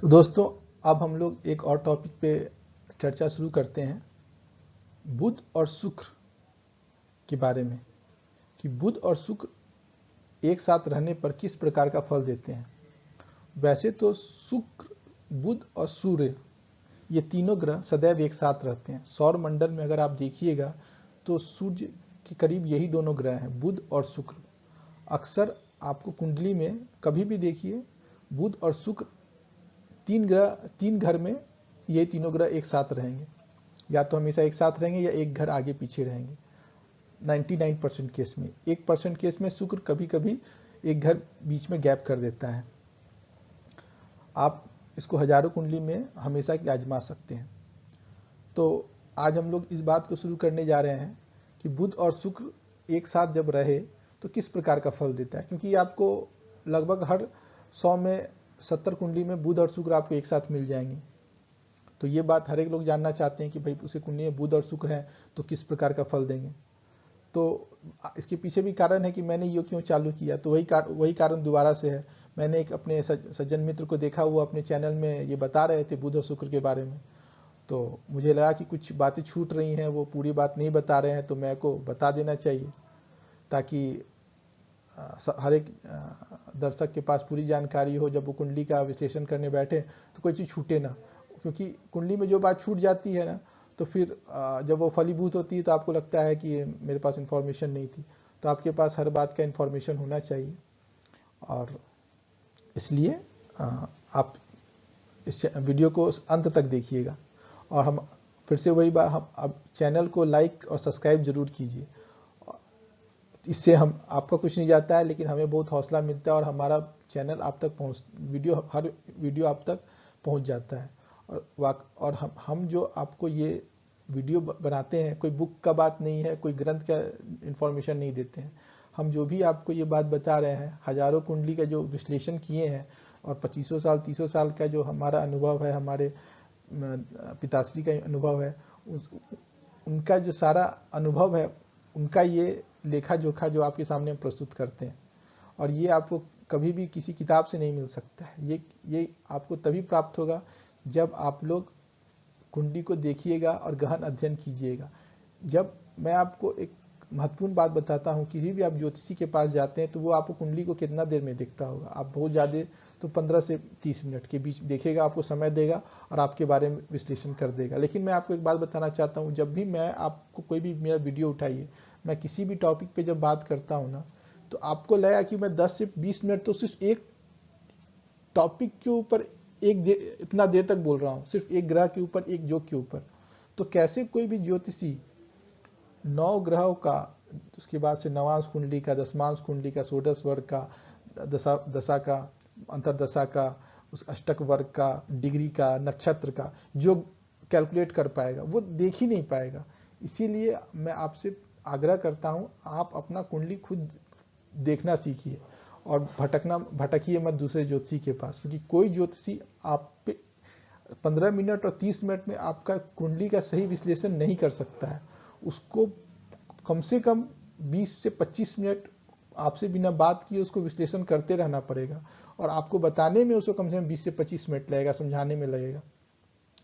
तो दोस्तों, अब हम लोग एक और टॉपिक पे चर्चा शुरू करते हैं, बुध और शुक्र के बारे में, कि बुध और शुक्र एक साथ रहने पर किस प्रकार का फल देते हैं। वैसे तो शुक्र, बुध और सूर्य, ये तीनों ग्रह सदैव एक साथ रहते हैं। सौर मंडल में अगर आप देखिएगा तो सूर्य के करीब यही दोनों ग्रह हैं, बुध और शुक्र। अक्सर आपको कुंडली में कभी भी देखिए, बुध और शुक्र तीन घर में ये तीनों ग्रह एक साथ रहेंगे, या तो हमेशा एक साथ रहेंगे या एक घर आगे पीछे रहेंगे। 99% केस में, 1% केस में शुक्र कभी कभी एक घर बीच में गैप कर देता है। आप इसको हजारों कुंडली में हमेशा की आजमा सकते हैं। तो आज हम लोग इस बात को शुरू करने जा रहे हैं कि बुध और शुक्र एक साथ जब रहे तो किस प्रकार का फल देता है, क्योंकि आपको लगभग हर 100 में 70 कुंडली में बुध और शुक्र आपको एक साथ मिल जाएंगे। तो ये बात हर एक लोग जानना चाहते हैं कि भाई उसे कुंडली में बुध और शुक्र हैं तो किस प्रकार का फल देंगे। तो इसके पीछे भी कारण है कि मैंने ये क्यों चालू किया, तो वही कारण दोबारा से है। मैंने एक अपने सज्जन मित्र को देखा, हुआ अपने चैनल में ये बता रहे थे बुध और शुक्र के बारे में, तो मुझे लगा कि कुछ बातें छूट रही हैं, वो पूरी बात नहीं बता रहे हैं, तो मैं को बता देना चाहिए ताकि हर एक दर्शक के पास पूरी जानकारी हो। जब वो कुंडली का विश्लेषण करने बैठे तो कोई चीज़ छूटे ना, क्योंकि कुंडली में जो बात छूट जाती है ना, तो फिर जब वो फलीभूत होती है तो आपको लगता है कि मेरे पास इन्फॉर्मेशन नहीं थी। तो आपके पास हर बात का इन्फॉर्मेशन होना चाहिए, और इसलिए आप इस वीडियो को अंत तक देखिएगा। और हम फिर से वही बात, हम अब चैनल को लाइक और सब्सक्राइब जरूर कीजिए। इससे हम आपका कुछ नहीं जाता है, लेकिन हमें बहुत हौसला मिलता है, और हमारा चैनल आप तक हर वीडियो आप तक पहुंच जाता है। और हम जो आपको ये वीडियो बनाते हैं, कोई बुक का बात नहीं है, कोई ग्रंथ का इंफॉर्मेशन नहीं देते हैं। हम जो भी आपको ये बात बता रहे हैं, हजारों कुंडली का जो विश्लेषण किए हैं, और 2500 साल 300 साल का जो हमारा अनुभव है, हमारे पिताश्री का अनुभव है, उनका जो सारा अनुभव है, उनका ये लेखा जोखा जो आपके सामने हम प्रस्तुत करते हैं। और ये आपको कभी भी किसी किताब से नहीं मिल सकता है। ये आपको तभी प्राप्त होगा जब आप लोग कुंडली को देखिएगा और गहन अध्ययन कीजिएगा। जब मैं आपको एक महत्वपूर्ण बात बताता हूँ, किसी भी आप ज्योतिषी के पास जाते हैं तो वो आपको कुंडली को कितना देर में देखता होगा, आप बहुत ज़्यादा तो 15 से 30 मिनट के बीच देखेगा, आपको समय देगा और आपके बारे में विश्लेषण कर देगा। लेकिन मैं आपको एक बात बताना चाहता हूँ, जब भी मैं आपको कोई भी मेरा वीडियो उठाइए, मैं किसी भी टॉपिक पे जब बात करता हूँ ना, तो आपको लगा कि मैं 10 से 20 मिनट तो सिर्फ एक टॉपिक के ऊपर इतना देर तक बोल रहा हूँ, सिर्फ एक ग्रह के ऊपर, एक योग के ऊपर। तो कैसे कोई भी ज्योतिषी 9 ग्रहों का, उसके बाद से नवांश कुंडली का, दशमांश कुंडली का, षोडश वर्ग का, दशा दशा का, अंतरदशा का, उस अष्टक वर्ग का, डिग्री का, नक्षत्र का जो कैलकुलेट कर पाएगा, वो देख ही नहीं पाएगा। इसीलिए मैं आपसे आग्रह करता हूं, आप अपना कुंडली खुद देखना सीखिए और भटकिए मत दूसरे ज्योतिषी के पास, क्योंकि कोई ज्योतिषी आप पे 15 मिनट और 30 मिनट में आपका कुंडली का सही विश्लेषण नहीं कर सकता है। उसको कम से कम 20 से 25 मिनट आपसे बिना बात किए उसको विश्लेषण करते रहना पड़ेगा, और आपको बताने में उसको कम से कम 20 से 25 मिनट लगेगा, समझाने में लगेगा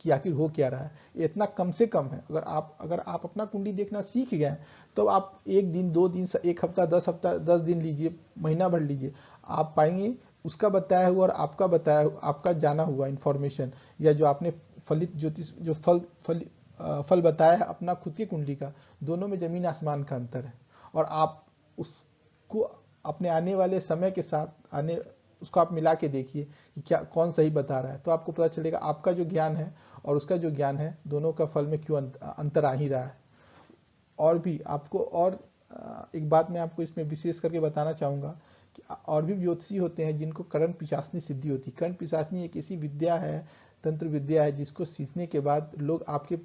कि आखिर हो क्या रहा है। ये इतना कम से कम है। अगर आप अपना कुंडली देखना सीख गए तो आप एक दिन, 2 दिन, एक हफ्ता, 10 दिन लीजिए, महीना भर लीजिए, आप पाएंगे उसका बताया हुआ और आपका जाना हुआ इंफॉर्मेशन, या जो आपने फलित ज्योतिष जो फल बताया है अपना खुद की कुंडली का, दोनों में जमीन आसमान का अंतर है। और आप उसको अपने आने वाले समय के साथ उसको आप मिला के देखिए कि क्या कौन सही बता रहा है, तो आपको पता चलेगा आपका जो ज्ञान है और उसका जो ज्ञान है, दोनों का फल में क्यों अंतर आ ही रहा है। और भी आपको, और एक बात मैं आपको इसमें विशेष करके बताना चाहूँगा कि और भी ज्योतिषी होते हैं जिनको करण पिशाचनी सिद्धि होती है। करण पिशाचनी एक ऐसी विद्या है, तंत्र विद्या है, जिसको सीखने के बाद लोग आपके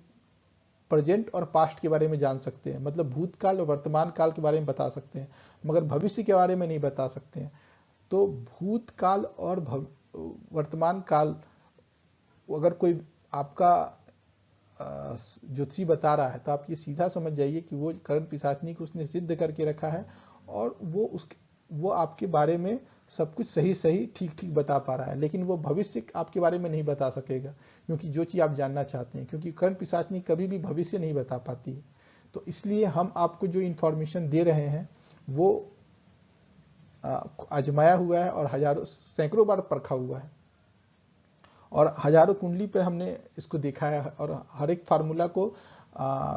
प्रेजेंट और पास्ट के बारे में जान सकते हैं, मतलब भूतकाल और वर्तमान काल के बारे में बता सकते हैं, मगर भविष्य के बारे में नहीं बता सकते हैं। तो भूतकाल और वर्तमान काल, अगर कोई आपका ज्योतिषी बता रहा है, तो आप ये सीधा समझ जाइए कि वो करण पिशाचनी को उसने सिद्ध करके रखा है, और वो आपके बारे में सब कुछ सही सही ठीक ठीक बता पा रहा है, लेकिन वो भविष्य आपके बारे में नहीं बता सकेगा, क्योंकि जो चीज़ आप जानना चाहते हैं, क्योंकि कर्ण पिशाचनी कभी भी भविष्य नहीं बता पाती है। तो इसलिए हम आपको जो इन्फॉर्मेशन दे रहे हैं वो आजमाया हुआ है और हजारों सैकड़ों बार परखा हुआ है, और हजारों कुंडली पे हमने इसको देखा है, और हर एक फार्मूला को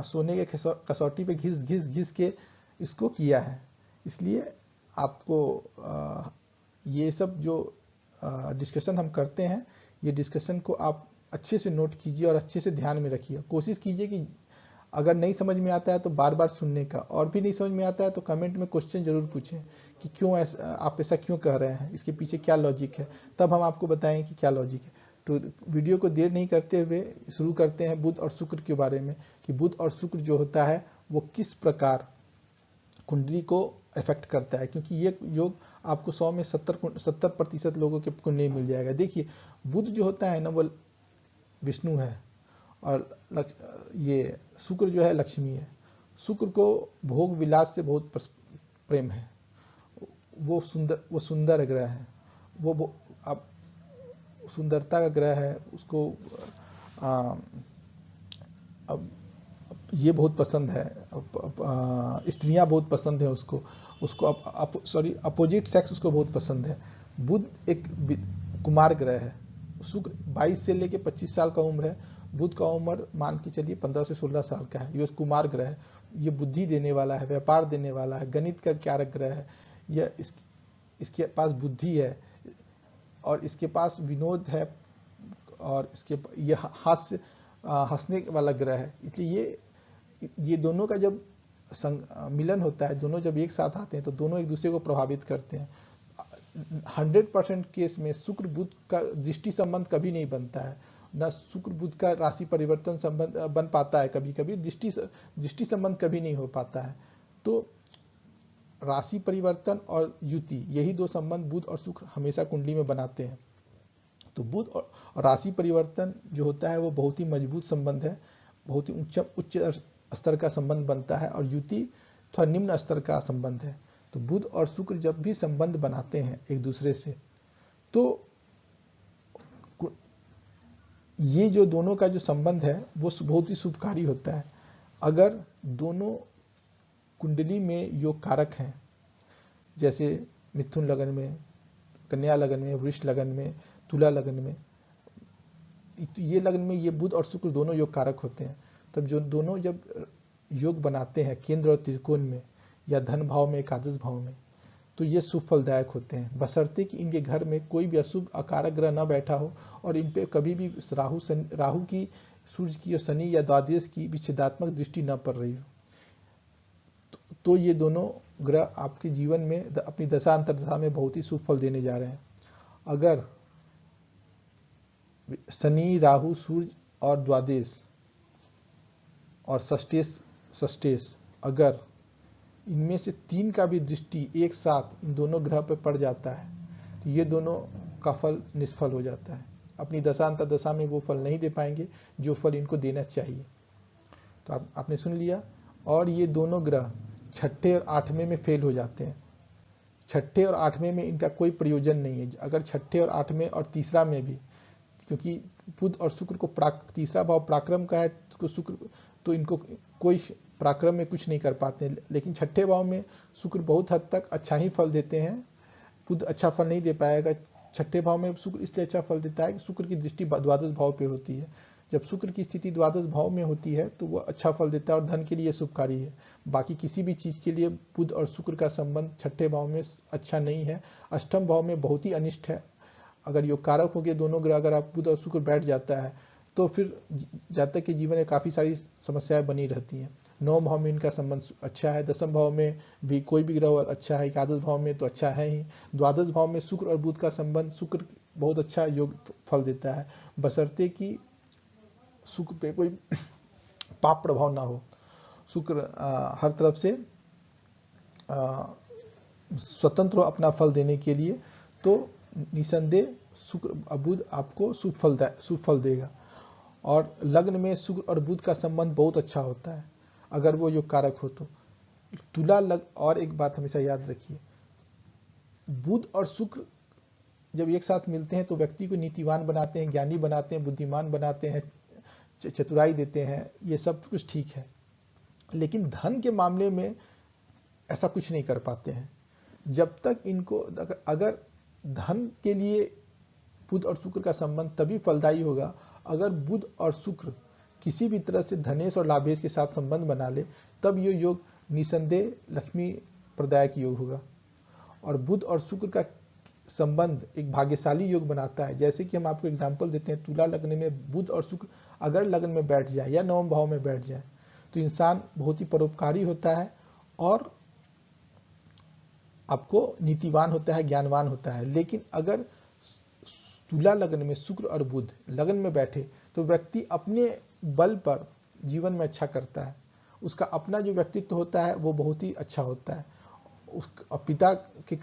सोने के कसौटी पे घिस घिस घिस के इसको किया है। इसलिए आपको ये सब जो डिस्कशन हम करते हैं, ये डिस्कशन को आप अच्छे से नोट कीजिए और अच्छे से ध्यान में रखिए। कोशिश कीजिए कि अगर नहीं समझ में आता है तो बार बार सुनने का, और भी नहीं समझ में आता है तो कमेंट में क्वेश्चन जरूर पूछें कि क्यों ऐसा, आप ऐसा क्यों कह रहे हैं, इसके पीछे क्या लॉजिक है, तब हम आपको बताएंगे कि क्या लॉजिक है। तो वीडियो को देर नहीं करते हुए शुरू करते हैं बुध और शुक्र के बारे में, कि बुध और शुक्र जो होता है वो किस प्रकार कुंडली को इफेक्ट करता है, क्योंकि ये योग आपको 100 में 70% लोगों के कुंडली मिल जाएगा। देखिए, बुध जो होता है ना वो विष्णु है, और ये शुक्र जो है लक्ष्मी है। शुक्र को भोग विलास से बहुत प्रेम है, वो सुंदर ग्रह है, वो अब सुंदरता का ग्रह है, उसको अब ये बहुत पसंद है, स्त्रियां बहुत पसंद है उसको, अपोजिट सेक्स उसको बहुत पसंद है। बुध एक कुमार ग्रह है, शुक्र 22 से लेके 25 साल का उम्र है, बुध का उम्र मान के चलिए 15 से 16 साल का है। ये कुमार ग्रह है, ये बुद्धि देने वाला है, व्यापार देने वाला है, गणित का कारक ग्रह है। यह इसके पास बुद्धि है, और इसके पास विनोद है, और ये हंसने वाला ग्रह है। इसलिए ये दोनों का जब मिलन होता है, दोनों जब एक साथ आते हैं तो दोनों एक दूसरे को प्रभावित करते हैं। 100% केस में शुक्र बुध का दृष्टि संबंध कभी नहीं बनता है, न शुक्र बुध का राशि परिवर्तन संबंध बन पाता है, कभी कभी दृष्टि संबंध कभी नहीं हो पाता है। तो राशि परिवर्तन और युति, यही दो संबंध बुध और शुक्र हमेशा कुंडली में बनाते हैं। तो बुध और राशि परिवर्तन जो होता है वो बहुत ही मजबूत संबंध है, बहुत ही उच्च स्तर का संबंध बनता है, और युति थोड़ा निम्न स्तर का संबंध है। तो बुध और शुक्र जब भी संबंध बनाते हैं एक दूसरे से, तो ये जो दोनों का जो संबंध है वो बहुत ही शुभकारी होता है। अगर दोनों कुंडली में योग कारक हैं, जैसे मिथुन लगन में, कन्या लगन में, वृष लगन में, तुला लगन में, तो ये लगन में ये बुध और शुक्र दोनों योग कारक होते हैं। तब जो दोनों जब योग बनाते हैं केंद्र और त्रिकोण में, या धन भाव में, एकादश भाव में, तो ये शुभ फलदायक होते हैं, बशर्ते कि इनके घर में कोई भी अशुभ अकारक ग्रह न बैठा हो, और इन पे कभी भी राहु की, सूर्य की, और शनि या द्वादश की विच्छेदात्मक दृष्टि न पड़ रही हो। तो ये दोनों ग्रह आपके जीवन में अपनी दशा अंतर्दशा में बहुत ही शुभ फल देने जा रहे हैं। अगर शनि, राहु, सूर्य और द्वादश और षष्टेश अगर इनमें से 3 का भी दृष्टि एक साथ इन दोनों ग्रह पर पड़ जाता है, तो ये दोनों का फल निष्फल हो जाता है। अपनी दशा अंतर्दशा में वो फल नहीं दे पाएंगे जो फल इनको देना चाहिए। तो आपने सुन लिया। और ये दोनों ग्रह छठे और आठवें में फेल हो जाते हैं। छठे और आठवें में इनका कोई प्रयोजन नहीं है। अगर छठे और आठवें और तीसरा में भी, क्योंकि बुध और शुक्र को तीसरा भाव पराक्रम का है, तो शुक्र तो इनको कोई पराक्रम में कुछ नहीं कर पाते हैं। लेकिन छठे भाव में शुक्र बहुत हद तक अच्छा ही फल देते हैं, बुध अच्छा फल नहीं दे पाएगा। छठे भाव में शुक्र इसलिए अच्छा फल देता है कि शुक्र की दृष्टि द्वादश भाव पे होती है। जब शुक्र की स्थिति द्वादश भाव में होती है तो वह अच्छा फल देता है और धन के लिए शुभकारी है। बाकी किसी भी चीज के लिए बुध और शुक्र का संबंध छठे भाव में अच्छा नहीं है, अष्टम भाव में बहुत ही अनिष्ट है। अगर योग कारक हो गए दोनों ग्रह, अगर आप बुध और शुक्र बैठ जाता है तो फिर जातक के जीवन में काफी सारी समस्याएं बनी रहती हैं। 9 भाव में इनका संबंध अच्छा है, 10वें भाव में भी कोई भी ग्रह अच्छा है, एकादश भाव में तो अच्छा है ही, द्वादश भाव में शुक्र और बुध का संबंध, शुक्र बहुत अच्छा योग फल देता है, बशर्ते कि शुक्र पे कोई पाप प्रभाव ना हो। शुक्र हर तरफ से स्वतंत्र हो अपना फल देने के लिए, तो निसंदेह शुक्र बुध आपको शुभ फल देगा। और लग्न में शुक्र और बुध का संबंध बहुत अच्छा होता है अगर वो योग कारक हो तो। तुला लग और एक बात हमेशा याद रखिए, बुध और शुक्र जब एक साथ मिलते हैं तो व्यक्ति को नीतिवान बनाते हैं, ज्ञानी बनाते हैं, बुद्धिमान बनाते हैं, चतुराई देते हैं, ये सब कुछ ठीक है। लेकिन धन के मामले में ऐसा कुछ नहीं कर पाते हैं। जब तक इनको अगर धन के लिए बुध और शुक्र का संबंध तभी फलदायी होगा अगर बुध और शुक्र किसी भी तरह से धनेश और लाभेश के साथ संबंध बना ले, तब ये योग निसंदेह लक्ष्मी प्रदायक योग होगा। और बुध और शुक्र का संबंध एक भाग्यशाली योग बनाता है। जैसे कि हम आपको एग्जांपल देते हैं, तुला लग्न में बुध और शुक्र अगर लग्न में बैठ जाए या नवम भाव में बैठ जाए तो इंसान बहुत ही परोपकारी होता है और आपको नीतिवान होता है, ज्ञानवान होता है। लेकिन अगर तुला लग्न में शुक्र और बुध लग्न में बैठे तो व्यक्ति अपने बल पर जीवन में अच्छा करता है, उसका अपना जो व्यक्तित्व होता है वो बहुत ही अच्छा होता है, उस पिता के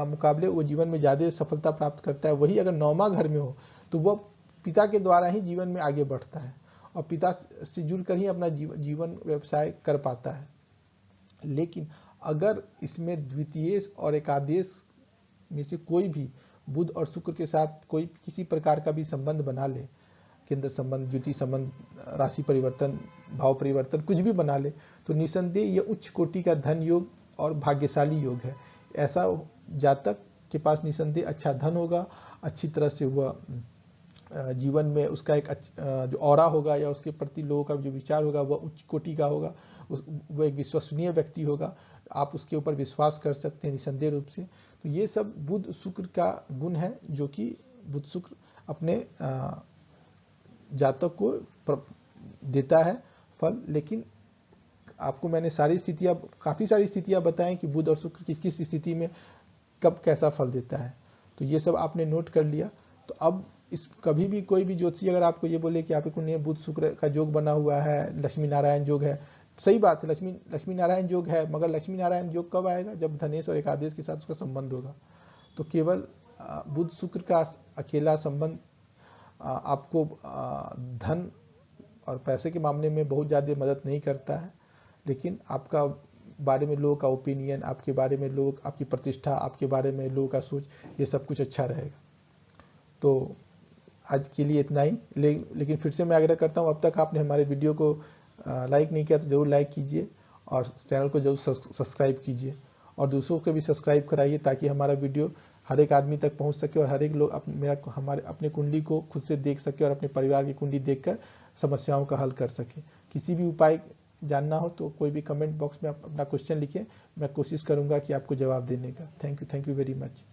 मुकाबले वो जीवन में ज़्यादा सफलता प्राप्त करता है। वही अगर नौमा घर में हो तो वह पिता के द्वारा ही जीवन में आगे बढ़ता है और पिता से जुड़कर ही अपना जीवन व्यवसाय कर पाता है। लेकिन अगर इसमें द्वितीय और एकादश में से कोई भी बुध और शुक्र के साथ कोई किसी प्रकार का भी संबंध बना ले, केंद्र संबंध, द्वितीय संबंध, राशि परिवर्तन, भाव परिवर्तन, कुछ भी बना ले, तो निसंदेह यह उच्च कोटि का धन योग और भाग्यशाली योग है। ऐसा जातक के पास निसंदेह अच्छा धन होगा, अच्छी तरह से वह जीवन में उसका एक जो ऑरा होगा या उसके प्रति लोगों का जो विचार होगा वह उच्च कोटि का होगा, वह एक विश्वसनीय व्यक्ति होगा, आप उसके ऊपर विश्वास कर सकते हैं निसंदेह रूप से। तो ये सब बुध शुक्र का गुण है जो कि बुध शुक्र अपने जातक को देता है फल। लेकिन आपको मैंने काफ़ी सारी स्थितियां बताएं कि बुध और शुक्र किस किस स्थिति में कब कैसा फल देता है, तो ये सब आपने नोट कर लिया। तो अब इस कभी भी कोई भी ज्योतिषी अगर आपको ये बोले कि आपके कुंडली में बुध शुक्र का योग बना हुआ है, लक्ष्मी नारायण योग है, सही बात है, लक्ष्मी नारायण योग है, मगर लक्ष्मी नारायण योग कब आएगा? जब धनेश और एकादश के साथ उसका संबंध होगा। तो केवल बुध शुक्र का अकेला संबंध आपको धन और पैसे के मामले में बहुत ज़्यादा मदद नहीं करता है, लेकिन आपका बारे में लोगों का ओपिनियन, आपके बारे में लोग, आपकी प्रतिष्ठा, आपके बारे में लोगों का सोच, ये सब कुछ अच्छा रहेगा। तो आज के लिए इतना ही। लेकिन फिर से मैं आग्रह करता हूँ, अब तक आपने हमारे वीडियो को लाइक नहीं किया तो ज़रूर लाइक कीजिए और चैनल को जरूर सब्सक्राइब कीजिए और दूसरों को भी सब्सक्राइब कराइए ताकि हमारा वीडियो हर एक आदमी तक पहुंच सके और हर एक लोग हमारे अपने कुंडली को खुद से देख सके और अपने परिवार की कुंडली देखकर समस्याओं का हल कर सके। किसी भी उपाय जानना हो तो कोई भी कमेंट बॉक्स में अपना क्वेश्चन लिखें, मैं कोशिश करूंगा कि आपको जवाब देने का। Thank you very much.